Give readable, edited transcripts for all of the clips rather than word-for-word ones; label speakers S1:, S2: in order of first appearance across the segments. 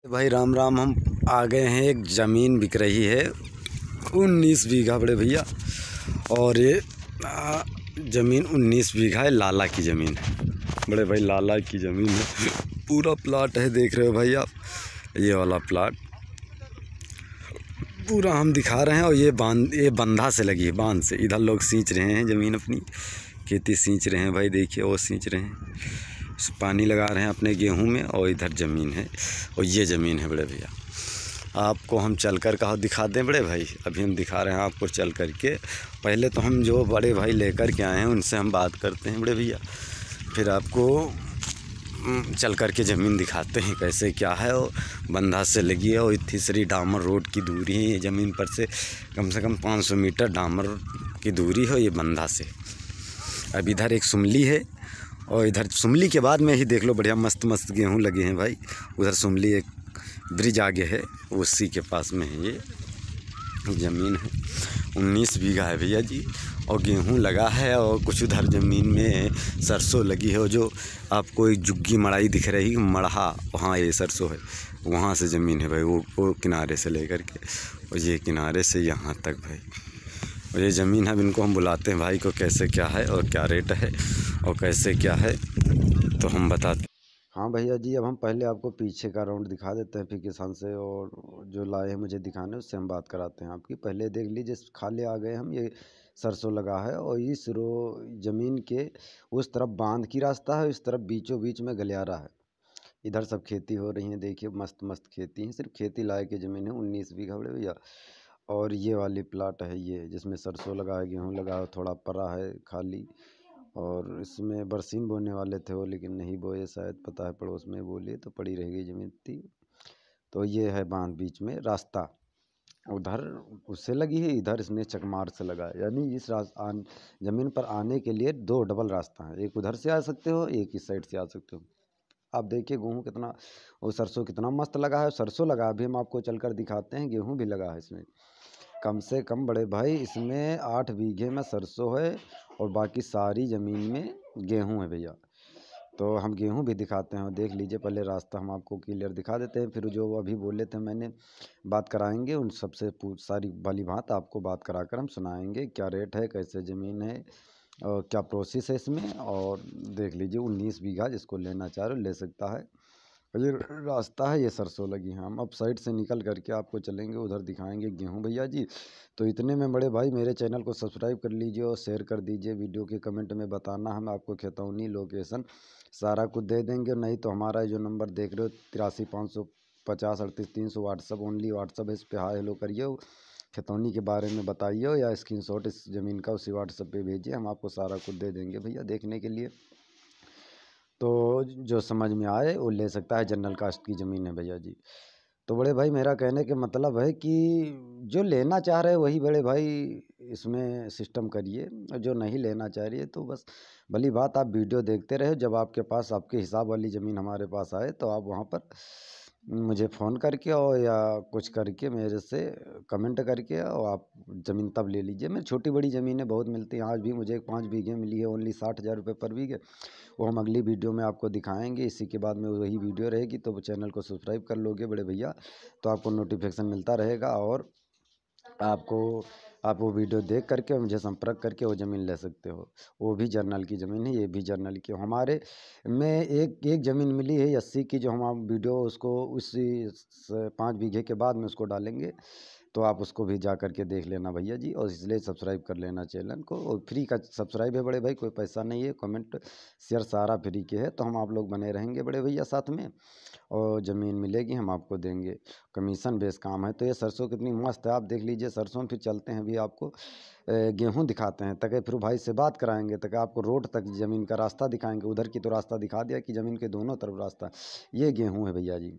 S1: भाई राम राम। हम आ गए हैं, एक ज़मीन बिक रही है 19 बीघा बड़े भैया। और ये ज़मीन 19 बीघा है, लाला की ज़मीन है बड़े भाई, लाला की ज़मीन है। पूरा प्लाट है, देख रहे हो भाई आप, ये वाला प्लाट पूरा हम दिखा रहे हैं। और ये बंधा से लगी है, बांध से। इधर लोग सींच रहे हैं ज़मीन, अपनी खेती सींच रहे हैं भाई, देखिए वो सींच रहे हैं, पानी लगा रहे हैं अपने गेहूं में। और इधर ज़मीन है, और ये ज़मीन है बड़े भैया। आपको हम चल कर कहा दिखा दें बड़े भाई, अभी हम दिखा रहे हैं आपको चल कर के। पहले तो हम जो बड़े भाई लेकर के आए हैं उनसे हम बात करते हैं बड़े भैया, फिर आपको चल कर के ज़मीन दिखाते हैं कैसे क्या है। और बंधा से लगी है, और इतनी सारी डामर रोड की दूरी है ये ज़मीन पर से कम 500 मीटर डामर की दूरी है ये बंधा से। अब इधर एक सुमली है, और इधर सुमली के बाद में ही देख लो बढ़िया मस्त मस्त गेहूं लगे हैं भाई। उधर सुमली एक ब्रिज आगे है, उसी के पास में है ये ज़मीन है। 19 बीघा है भैया जी, और गेहूं लगा है। और कुछ उधर ज़मीन में सरसों लगी है, और जो आपको एक जुग्गी मड़ाई दिख रही मड़हा, वहाँ ये सरसों है, वहाँ से ज़मीन है भाई। वो किनारे से लेकर के, और ये किनारे से यहाँ तक भाई। और ये ज़मीन है, अब इनको हम बुलाते हैं भाई को, कैसे क्या है और क्या रेट है और कैसे क्या है तो हम बताते। हाँ भैया जी, अब हम पहले आपको पीछे का राउंड दिखा देते हैं, फिर किसान से और जो लाए हैं मुझे दिखाने, उससे हम बात कराते हैं आपकी। पहले देख लीजिए, खाले आ गए हम, ये सरसों लगा है। और इस ज़मीन के उस तरफ बांध की रास्ता है, इस तरफ बीचों बीच में गलियारा है। इधर सब खेती हो रही है, देखिए मस्त मस्त खेती है, सिर्फ खेती लायक की ज़मीन है 19 बीघा बड़े भैया। और ये वाली प्लाट है ये, जिसमें सरसों लगा है, गेहूँ लगा है, थोड़ा परा है खाली। और इसमें बरसीन बोने वाले थे वो, लेकिन नहीं बोए शायद, पता है पड़ोस में बोलिए तो पड़ी रह गई ज़मीन थी। तो ये है बांध, बीच में रास्ता उधर उससे लगी है, इधर इसने चकमार से लगा है। यानी इस ज़मीन पर आने के लिए दो डबल रास्ता है, एक उधर से आ सकते हो, एक इस साइड से आ सकते हो। आप देखिए गेहूँ कितना, वो सरसों कितना मस्त लगा है। सरसों लगा, अभी हम आपको चलकर दिखाते हैं। गेहूँ भी लगा है इसमें, कम से कम बड़े भाई इसमें 8 बीघे में सरसों है, और बाकी सारी ज़मीन में गेहूँ है भैया। तो हम गेहूँ भी दिखाते हैं, देख लीजिए। पहले रास्ता हम आपको क्लियर दिखा देते हैं, फिर जो अभी बोले थे मैंने बात कराएंगे, उन सबसे सारी वाली बात आपको बात कराकर हम सुनाएंगे, क्या रेट है, कैसे ज़मीन है और क्या प्रोसेस है इसमें। और देख लीजिए 19 बीघा, जिसको लेना चाह रहे ले सकता है। ये रास्ता है, ये सरसों लगी हैं। हम अब साइड से निकल करके आपको चलेंगे, उधर दिखाएंगे गेहूं भैया जी। तो इतने में बड़े भाई मेरे चैनल को सब्सक्राइब कर लीजिए और शेयर कर दीजिए। वीडियो के कमेंट में बताना, हम आपको खेतौनी लोकेशन सारा कुछ दे देंगे। नहीं तो हमारा जो नंबर देख रहे हो 83 550 38 300 व्हाट्सअप, ओनली व्हाट्सअप है, इस पर हाय हेलो करिए, खेतौनी के बारे में बताइए, या स्क्रीनशॉट इस ज़मीन का उसी व्हाट्सअप पे भेजिए, हम आपको सारा कुछ दे देंगे भैया देखने के लिए। तो जो समझ में आए वो ले सकता है, जनरल कास्ट की ज़मीन है भैया जी। तो बड़े भाई मेरा कहने के मतलब है कि जो लेना चाह रहे वही बड़े भाई इसमें सिस्टम करिए, और जो नहीं लेना चाह रही है तो बस भली बात, आप वीडियो देखते रहे। जब आपके पास आपके हिसाब वाली ज़मीन हमारे पास आए तो आप वहाँ पर मुझे फ़ोन करके और या कुछ करके मेरे से कमेंट करके, और आप ज़मीन तब ले लीजिए। मेरी छोटी बड़ी ज़मीनें बहुत मिलती हैं, आज भी मुझे 5 बीघे मिली है, ओनली 60,000 रुपये पर बीघे। वो हम अगली वीडियो में आपको दिखाएंगे। इसी के बाद में वही वीडियो रहेगी, तो चैनल को सब्सक्राइब कर लोगे बड़े भैया, तो आपको नोटिफिकेशन मिलता रहेगा। और आप वो वीडियो देख करके मुझे संपर्क करके वो ज़मीन ले सकते हो। वो भी जर्नल की ज़मीन है, ये भी जर्नल की। हमारे में एक एक ज़मीन मिली है 80 की, जो हम आप वीडियो उसको उसी 5 बीघे के बाद में उसको डालेंगे, तो आप उसको भी जा कर के देख लेना भैया जी। और इसलिए सब्सक्राइब कर लेना चैनल को, और फ्री का सब्सक्राइब है बड़े भाई, कोई पैसा नहीं है। कमेंट शेयर सारा फ्री के है, तो हम आप लोग बने रहेंगे बड़े भैया साथ में, और ज़मीन मिलेगी हम आपको देंगे। कमीशन बेस काम है। तो ये सरसों कितनी मस्त है, आप देख लीजिए सरसों। फिर चलते हैं, अभी आपको गेहूं दिखाते हैं, तक फिर भाई से बात कराएंगे, तक आपको रोड तक ज़मीन का रास्ता दिखाएंगे। उधर की तो रास्ता दिखा दिया कि ज़मीन के दोनों तरफ रास्ता। ये गेहूँ है भैया जी,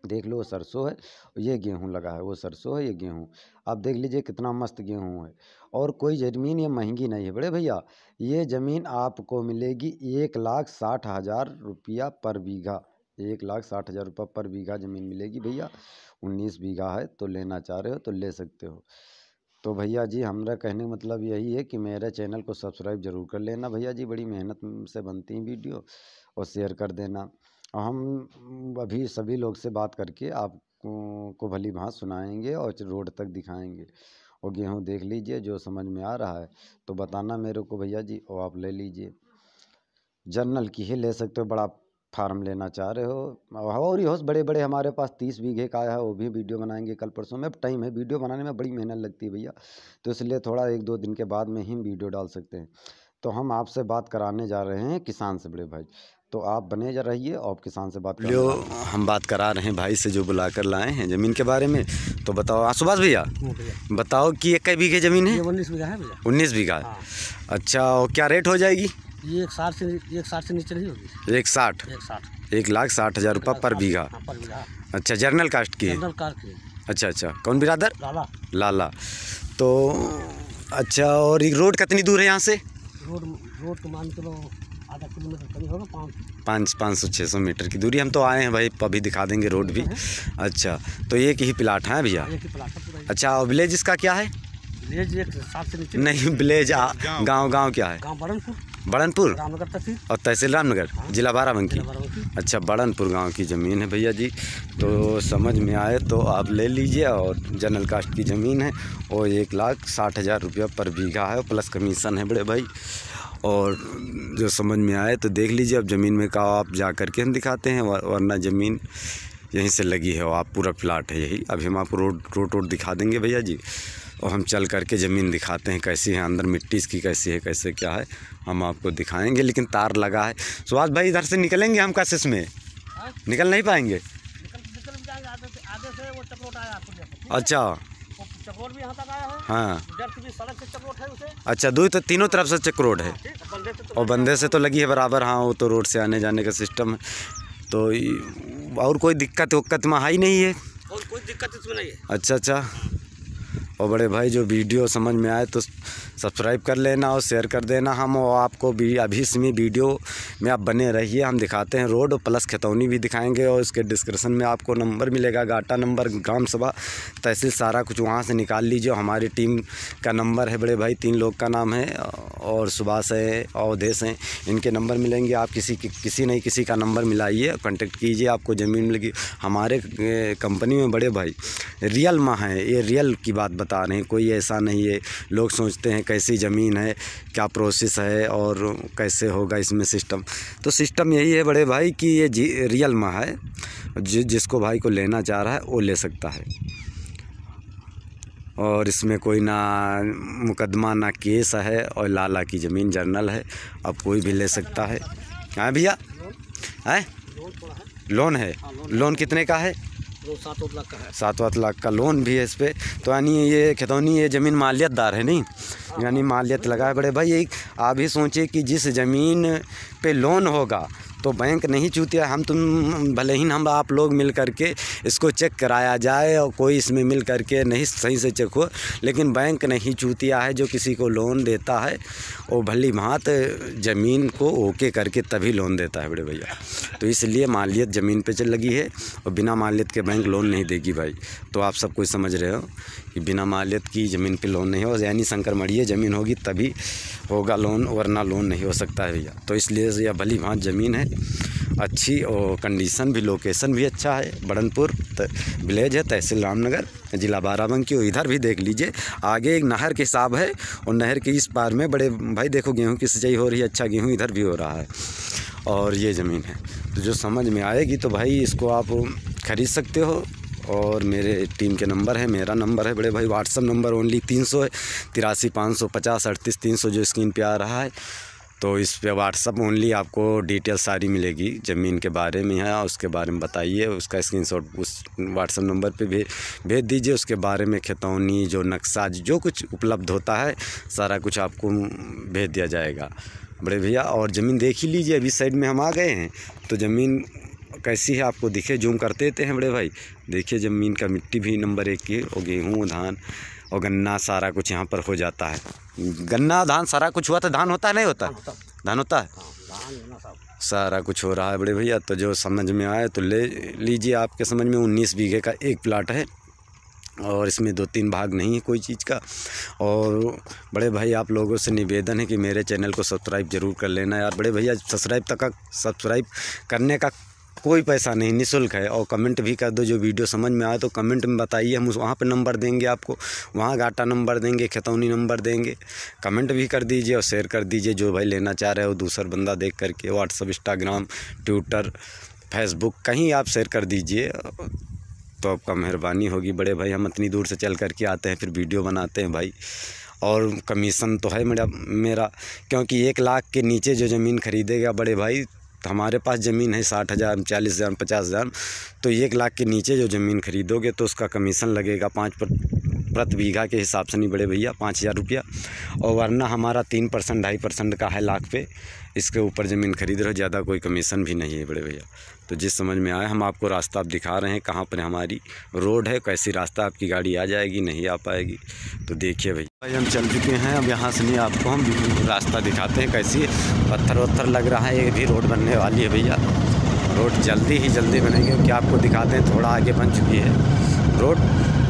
S1: देख लो, वो सरसों है, ये गेहूं लगा है, वो सरसों है, ये गेहूं। आप देख लीजिए कितना मस्त गेहूं है। और कोई ज़मीन ये महंगी नहीं है बड़े भैया, ये ज़मीन आपको मिलेगी 1,60,000 रुपया पर बीघा। 1,60,000 रुपये पर बीघा ज़मीन मिलेगी भैया। 19 बीघा है, तो लेना चाह रहे हो तो ले सकते हो। तो भैया जी हमारा कहने का मतलब यही है कि मेरे चैनल को सब्सक्राइब ज़रूर कर लेना भैया जी, बड़ी मेहनत से बनती हैं वीडियो, और शेयर कर देना। हम अभी सभी लोग से बात करके आपको भली भांत सुनाएंगे और रोड तक दिखाएंगे। और गेहूँ देख लीजिए, जो समझ में आ रहा है तो बताना मेरे को भैया जी, और आप ले लीजिए। जनरल की ही ले सकते हो, बड़ा फार्म लेना चाह रहे हो और ये बड़े बड़े हमारे पास 30 बीघे का है, वो भी वीडियो बनाएंगे कल परसों में। अब टाइम है, वीडियो बनाने में बड़ी मेहनत लगती है भैया, तो इसलिए थोड़ा 1-2 दिन के बाद में ही वीडियो डाल सकते हैं। तो हम आपसे बात कराने जा रहे हैं किसान से बड़े भाई, तो आप बने जा रहिए और किसान से बात लो। हम बात करा रहे हैं भाई से जो बुला कर लाए हैं ज़मीन के बारे में। तो बताओ सुभाष भैया, बताओ कि ये कई बीघे ज़मीन है?
S2: 19 बीघा है भैया।
S1: 19 बीघा।
S2: हाँ।
S1: अच्छा, और क्या रेट हो जाएगी?
S2: ये 160 से नीचे नहीं होगी।
S1: 1,60,000 1,60,000 पर बीघा।
S2: पर बीघा।
S1: अच्छा, जर्नल कास्ट की है?
S2: जनरल कास्ट की।
S1: अच्छा, कौन बिरादर?
S2: लाला।
S1: तो अच्छा, और ये रोड कितनी दूर है यहाँ से?
S2: रोड को मान चलो आधा किलोमीटर करीब होगा,
S1: 500-600 मीटर की दूरी। हम तो आए हैं भाई, अभी दिखा देंगे रोड भी। अच्छा, तो एक ही प्लाट है भैया?
S2: एक ही प्लाट है पूरा।
S1: अच्छा, और विलेज इसका क्या है?
S2: विलेज 160 से नीचे
S1: नहीं, विलेज गांव क्या है?
S2: गाँव
S1: बड़नपुर
S2: रामनगर तहसील
S1: और तहसील रामनगर, जिला बाराबंकी। अच्छा, बड़नपुर गांव की ज़मीन है भैया जी। तो समझ में आए तो आप ले लीजिए, और जनरल कास्ट की ज़मीन है, और 1,60,000 पर बीघा है, प्लस कमीशन है बड़े भाई। और जो समझ में आए तो देख लीजिए। अब ज़मीन में का आप जा कर के हम दिखाते हैं, वरना ज़मीन यहीं से लगी है, और आप पूरा प्लाट है यही। अभी हम आपको रोड दिखा देंगे भैया जी, और हम चल करके ज़मीन दिखाते हैं कैसी है, अंदर मिट्टी इसकी कैसी है, कैसे क्या है, हम आपको दिखाएंगे। लेकिन तार लगा है। सुभाष भाई, इधर से निकलेंगे हम कशिश में? निकल नहीं पाएंगे? अच्छा,
S2: चक्रोड भी यहाँ तक आया है।
S1: हाँ।
S2: सड़क से चक्रोड है उसे।
S1: अच्छा, तीनों तरफ से चक्रोड है, और बंदे से तो लगी है बराबर। हाँ, वो तो रोड से आने जाने का सिस्टम है। तो और कोई दिक्कत में ही नहीं है?
S2: और कोई दिक्कत इसमें नहीं है।
S1: अच्छा। और बड़े भाई, जो वीडियो समझ में आए तो सब्सक्राइब कर लेना और शेयर कर देना। हम और आपको भी अभी इसमें वीडियो में आप बने रहिए, हम दिखाते हैं रोड, प्लस खतौनी भी दिखाएंगे। और इसके डिस्क्रिप्शन में आपको नंबर मिलेगा, गाटा नंबर, ग्राम सभा, तहसील, सारा कुछ वहाँ से निकाल लीजिए। हमारी टीम का नंबर है बड़े भाई, 3 लोग का नाम है, और सुभाष है, अवधेश हैं, इनके नंबर मिलेंगे। आप किसी का नंबर मिलाइए, कॉन्टेक्ट कीजिए, आपको ज़मीन मिलेगी। हमारे कंपनी में बड़े भाई रियल माँ है, ये रियल की बात बता रहे हैं, कोई ऐसा नहीं है। लोग सोचते हैं कैसी ज़मीन है, क्या प्रोसेस है और कैसे होगा इसमें सिस्टम। तो सिस्टम यही है बड़े भाई कि ये रियल माँ है, जिसको भाई को लेना चाह रहा है वो ले सकता है। और इसमें कोई ना मुकदमा ना केस है, और लाला की ज़मीन जर्नल है, अब कोई भी ले सकता है। हाँ भैया, है लोन है? लोन कितने का है?
S2: 7-8 लाख का है।
S1: 7-8 लाख का लोन भी है इस पर। तो यानी ये खतौनी, ये ज़मीन मालियतदार है नहीं, यानी मालियत लगा है बड़े भाई। यही आप ही सोचिए कि जिस ज़मीन पे लोन होगा तो बैंक नहीं चूतिया। हम तुम भले ही हम आप लोग मिल करके इसको चेक कराया जाए, और कोई इसमें मिल करके नहीं सही से चेक हो, लेकिन बैंक नहीं चूतिया है। जो किसी को लोन देता है वो भली भांत ज़मीन को ओके करके तभी लोन देता है बड़े भैया। तो इसलिए मालियत ज़मीन पे चल लगी है, और बिना मालियत के बैंक लोन नहीं देगी भाई। तो आप सब कुछ समझ रहे हो कि बिना मालियत की ज़मीन पे लोन नहीं हो, यानी शंकर मढ़िए ज़मीन होगी तभी होगा लोन, वरना लोन नहीं हो सकता है भैया। तो इसलिए यह भली भांत ज़मीन है, अच्छी, और कंडीशन भी, लोकेशन भी अच्छा है। बड़नपुर विलेज है, तहसील रामनगर, जिला बाराबंकी। इधर भी देख लीजिए, आगे एक नहर के हिसाब है, और नहर के इस पार में बड़े भाई देखो गेहूं की सिंचाई हो रही है। अच्छा, गेहूं इधर भी हो रहा है, और ये ज़मीन है। तो जो समझ में आएगी तो भाई इसको आप ख़रीद सकते हो। और मेरे टीम के नंबर है, मेरा नंबर है बड़े भाई, व्हाट्सअप नंबर ओनली 300 है, 83 550 38 300, जो स्क्रीन पे आ रहा है। तो इस पे व्हाट्सअप ओनली आपको डिटेल सारी मिलेगी, ज़मीन के बारे में है, उसके बारे में बताइए, उसका स्क्रीनशॉट उस व्हाट्सअप नंबर पे भेज दीजिए। उसके बारे में खतौनी, जो नक्शा, जो कुछ उपलब्ध होता है, सारा कुछ आपको भेज दिया जाएगा बड़े भैया। और ज़मीन देख ही लीजिए, अभी साइड में हम आ गए हैं, तो ज़मीन कैसी है आपको दिखे, जूम करते देते हैं बड़े भाई। देखिए ज़मीन का मिट्टी भी नंबर 1 की, और गेहूँ, धान और गन्ना सारा कुछ यहाँ पर हो जाता है। गन्ना धान सारा कुछ हुआ तो धान होता है, नहीं होता? धान होता है, सारा कुछ हो रहा है बड़े भैया। तो जो समझ में आए तो ले लीजिए। आपके समझ में 19 बीघे का एक प्लाट है, और इसमें 2-3 भाग नहीं है कोई चीज़ का। और बड़े भाई, आप लोगों से निवेदन है कि मेरे चैनल को सब्सक्राइब ज़रूर कर लेना यार बड़े भैया। सब्सक्राइब करने का कोई पैसा नहीं, निःशुल्क है। और कमेंट भी कर दो, जो वीडियो समझ में आए तो कमेंट में बताइए, हम वहाँ पे नंबर देंगे आपको, वहाँ घाटा नंबर देंगे, खतौनी नंबर देंगे। कमेंट भी कर दीजिए और शेयर कर दीजिए, जो भाई लेना चाह रहे हो दूसरा बंदा देख करके। व्हाट्सअप, इंस्टाग्राम, ट्विटर, फेसबुक कहीं आप शेयर कर दीजिए तो आपका मेहरबानी होगी बड़े भाई। हम इतनी दूर से चल करके आते हैं, फिर वीडियो बनाते हैं भाई। और कमीशन तो है मेरा क्योंकि 1 लाख के नीचे जो ज़मीन खरीदेगा बड़े भाई, तो हमारे पास ज़मीन है 60,000, 40,000, 50,000, तो 1 लाख के नीचे जो ज़मीन खरीदोगे तो उसका कमीशन लगेगा 5% बीघा के हिसाब से, नहीं बड़े भैया, 5,000 रुपया। और वरना हमारा 3%, 2.5% का है लाख पे। इसके ऊपर ज़मीन खरीद रहे हो, ज़्यादा कोई कमीशन भी नहीं है बड़े भैया। तो जिस समझ में आए, हम आपको रास्ता आप दिखा रहे हैं कहाँ पर हमारी रोड है, कैसी रास्ता आपकी गाड़ी आ जाएगी, नहीं आ पाएगी। तो देखिए भाई हम चल चुके हैं, अब यहाँ से नहीं आपको हम रास्ता दिखाते हैं कैसी पत्थर वत्थर लग रहा है। ये भी रोड बनने वाली है भैया, रोड जल्दी बनेगी, क्योंकि आपको दिखाते हैं थोड़ा आगे बन चुकी है रोड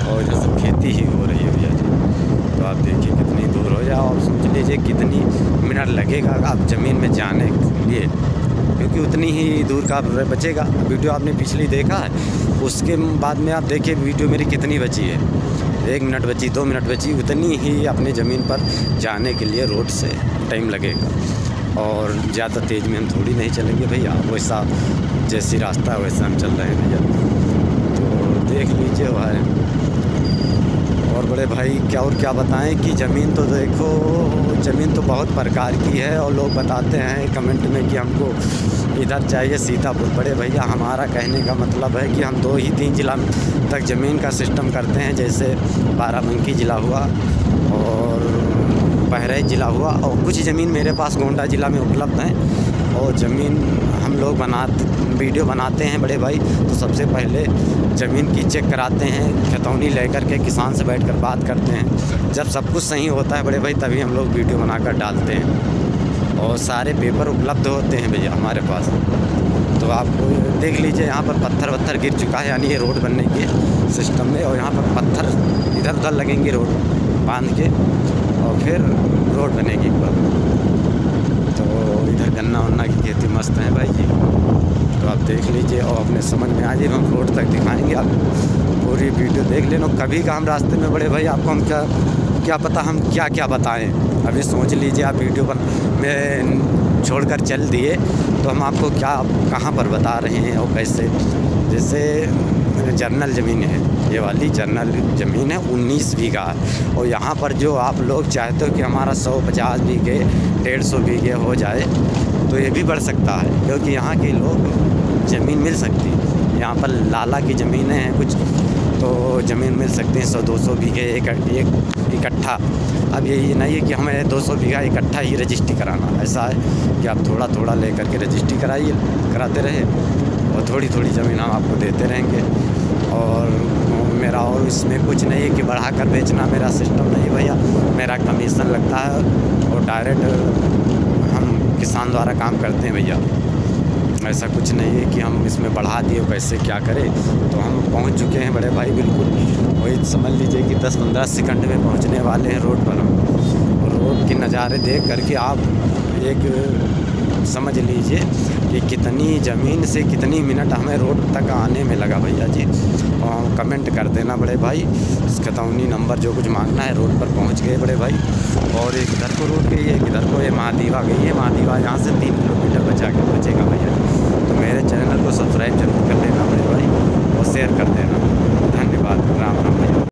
S1: और इधर सब खेती ही हो रही है भैया जी। तो आप देखिए कितनी दूर हो जाए और समझ लीजिए कितनी मिनट लगेगा आप ज़मीन में जाने के लिए, क्योंकि उतनी ही दूर का बचेगा। वीडियो आपने पिछली देखा है, उसके बाद में आप देखिए वीडियो मेरी कितनी बची है, 1 मिनट बची, 2 मिनट बची, उतनी ही अपनी ज़मीन पर जाने के लिए रोड से टाइम लगेगा। और ज़्यादा तेज़ में हम थोड़ी नहीं चलेंगे भैया, वैसा जैसी रास्ता है वैसा हम चल रहे हैं भैया। तो देख लीजिए भाई। और बड़े भाई क्या बताएं कि ज़मीन तो देखो, ज़मीन तो बहुत प्रकार की है। और लोग बताते हैं कमेंट में कि हमको इधर चाहिए सीतापुर। बड़े भैया हमारा कहने का मतलब है कि हम 2 ही 3 ज़िला तक ज़मीन का सिस्टम करते हैं, जैसे बाराबंकी ज़िला हुआ और बहराइच ज़िला हुआ, और कुछ ज़मीन मेरे पास गोंडा ज़िला में उपलब्ध हैं। और ज़मीन हम लोग वीडियो बनाते हैं बड़े भाई, तो सबसे पहले ज़मीन की चेक कराते हैं, खतौनी लेकर के किसान से बैठकर बात करते हैं। जब सब कुछ सही होता है बड़े भाई, तभी हम लोग वीडियो बनाकर डालते हैं। और सारे पेपर उपलब्ध होते हैं भैया हमारे पास। तो आप देख लीजिए, यहाँ पर पत्थर वत्थर गिर चुका है, यानी ये रोड बनने के सिस्टम में। और यहाँ पर पत्थर इधर उधर लगेंगे रोड बांध के, और फिर रोड बनेगी ऊपर। तो इधर गन्ना वन्ना की खेती मस्त है भाई जी। तो आप देख लीजिए और अपने समझ में आ जाए, हम रोड तक दिखाएंगे आपको, पूरी वीडियो देख लेना। कभी का हम रास्ते में बड़े भाई आपको हम क्या पता हम क्या बताएं। अभी सोच लीजिए आप वीडियो में छोड़कर चल दिए तो हम आपको कहाँ पर बता रहे हैं और कैसे। जैसे जर्नल ज़मीन है, ये वाली जर्नल ज़मीन है, 19 बीघा है। और यहाँ पर जो आप लोग चाहते हो कि हमारा 150 बीघे 150 बीघे हो जाए, तो ये भी बढ़ सकता है, क्योंकि यहाँ के लोग ज़मीन मिल सकती है। यहाँ पर लाला की ज़मीनें हैं कुछ, तो ज़मीन मिल सकती है 100-200 बीघे एक इकट्ठा। अब यही नहीं है कि हमें 200 बीघा इकट्ठा ही रजिस्ट्री कराना, ऐसा है कि आप थोड़ा थोड़ा लेकर के रजिस्ट्री कराते रहे, और थोड़ी थोड़ी ज़मीन हम आपको देते रहेंगे। और मेरा और इसमें कुछ नहीं है कि बढ़ा कर बेचना, मेरा सिस्टम नहीं भैया। मेरा कमीशन लगता है और डायरेक्ट हम किसान द्वारा काम करते हैं भैया। ऐसा कुछ नहीं है कि हम इसमें बढ़ा दिए कैसे क्या करें। तो हम पहुंच चुके हैं बड़े भाई, बिल्कुल वही समझ लीजिए कि 10-15 सेकंड में पहुंचने वाले हैं रोड पर। और रोड के नज़ारे देख करके आप एक समझ लीजिए कि कितनी ज़मीन से कितनी मिनट हमें रोड तक आने में लगा भैया जी। और कमेंट कर देना बड़े भाई, खतौनी नंबर जो कुछ मांगना है। रोड पर पहुंच गए बड़े भाई। और एक इधर को रोड गई है, एक इधर को ये महादेवा गई है। महादेवा यहाँ से 3 किलोमीटर बचेगा भैया। तो मेरे चैनल को सब्सक्राइब जरूर कर देना बड़े भाई, और शेयर कर देना।